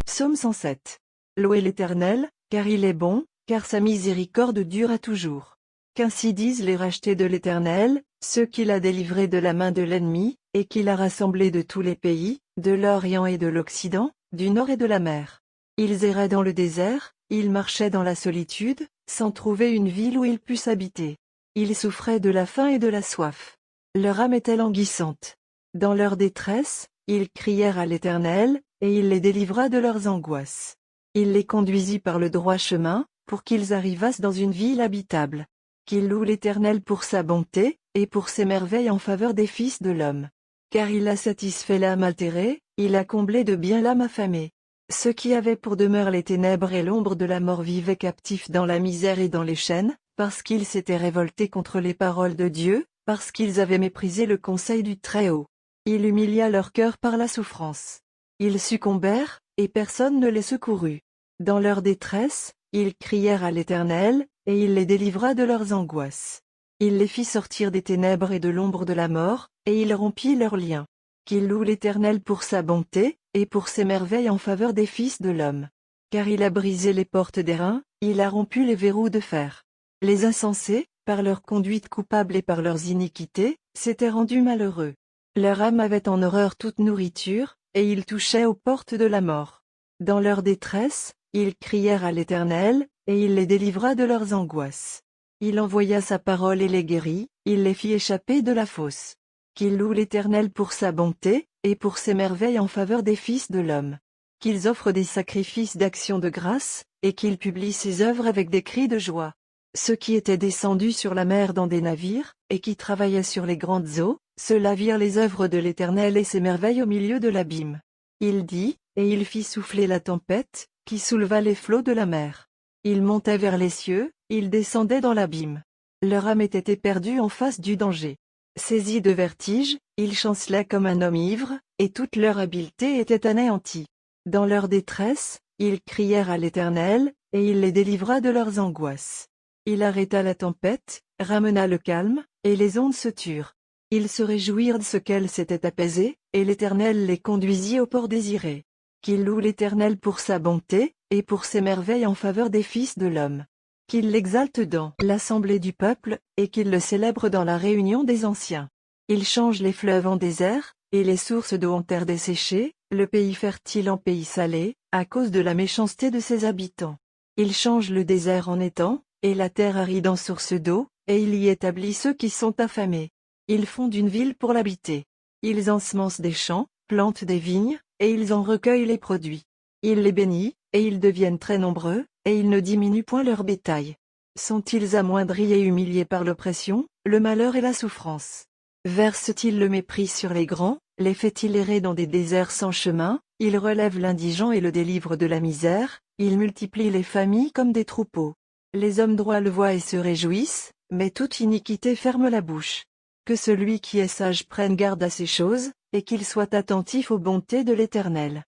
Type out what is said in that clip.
Psaume 107. Louez l'Éternel, car il est bon, car sa miséricorde dure à toujours. Qu'ainsi disent les rachetés de l'Éternel, ceux qu'il a délivrés de la main de l'ennemi, et qu'il a rassemblés de tous les pays, de l'Orient et de l'Occident, du nord et de la mer. Ils erraient dans le désert, ils marchaient dans la solitude, sans trouver une ville où ils pussent habiter. Ils souffraient de la faim et de la soif. Leur âme était languissante. Dans leur détresse, ils crièrent à l'Éternel, et il les délivra de leurs angoisses. Il les conduisit par le droit chemin, pour qu'ils arrivassent dans une ville habitable. Qu'ils louent l'Éternel pour sa bonté, et pour ses merveilles en faveur des fils de l'homme. Car il a satisfait l'âme altérée, il a comblé de bien l'âme affamée. Ceux qui avaient pour demeure les ténèbres et l'ombre de la mort vivaient captifs dans la misère et dans les chaînes, parce qu'ils s'étaient révoltés contre les paroles de Dieu, parce qu'ils avaient méprisé le conseil du Très-Haut. Il humilia leur cœur par la souffrance. Ils succombèrent, et personne ne les secourut. Dans leur détresse, ils crièrent à l'Éternel, et il les délivra de leurs angoisses. Il les fit sortir des ténèbres et de l'ombre de la mort, et il rompit leurs liens. Qu'ils louent l'Éternel pour sa bonté, et pour ses merveilles en faveur des fils de l'homme. Car il a brisé les portes d'airain, il a rompu les verrous de fer. Les insensés, par leur conduite coupable et par leurs iniquités, s'étaient rendus malheureux. Leur âme avait en horreur toute nourriture, et ils touchaient aux portes de la mort. Dans leur détresse, ils crièrent à l'Éternel, et il les délivra de leurs angoisses. Il envoya sa parole et les guérit, il les fit échapper de la fosse. Qu'ils louent l'Éternel pour sa bonté, et pour ses merveilles en faveur des fils de l'homme. Qu'ils offrent des sacrifices d'action de grâce, et qu'ils publient ses œuvres avec des cris de joie. Ceux qui étaient descendus sur la mer dans des navires, et qui travaillaient sur les grandes eaux, ceux-là virent les œuvres de l'Éternel et ses merveilles au milieu de l'abîme. Il dit, et il fit souffler la tempête, qui souleva les flots de la mer. Ils montaient vers les cieux, ils descendaient dans l'abîme. Leur âme était éperdue en face du danger. Saisis de vertige, ils chancelaient comme un homme ivre, et toute leur habileté était anéantie. Dans leur détresse, ils crièrent à l'Éternel, et il les délivra de leurs angoisses. Il arrêta la tempête, ramena le calme, et les ondes se turent. Ils se réjouirent de ce qu'elles s'étaient apaisées, et l'Éternel les conduisit au port désiré. Qu'ils louent l'Éternel pour sa bonté, et pour ses merveilles en faveur des fils de l'homme. Qu'ils l'exaltent dans l'assemblée du peuple, et qu'ils le célèbrent dans la réunion des anciens. Il change les fleuves en désert, et les sources d'eau en terre desséchée, le pays fertile en pays salé, à cause de la méchanceté de ses habitants. Il change le désert en étang, et la terre aride en source d'eau, et il y établit ceux qui sont affamés. Ils fondent une ville pour l'habiter. Ils ensemencent des champs, plantent des vignes, et ils en recueillent les produits. Il les bénit, et ils deviennent très nombreux, et ils ne diminuent point leur bétail. Sont-ils amoindris et humiliés par l'oppression, le malheur et la souffrance? Verse-t-il le mépris sur les grands, les fait-il errer dans des déserts sans chemin? Il relève l'indigent et le délivre de la misère, il multiplie les familles comme des troupeaux. Les hommes droits le voient et se réjouissent, mais toute iniquité ferme la bouche. Que celui qui est sage prenne garde à ces choses, et qu'il soit attentif aux bontés de l'Éternel.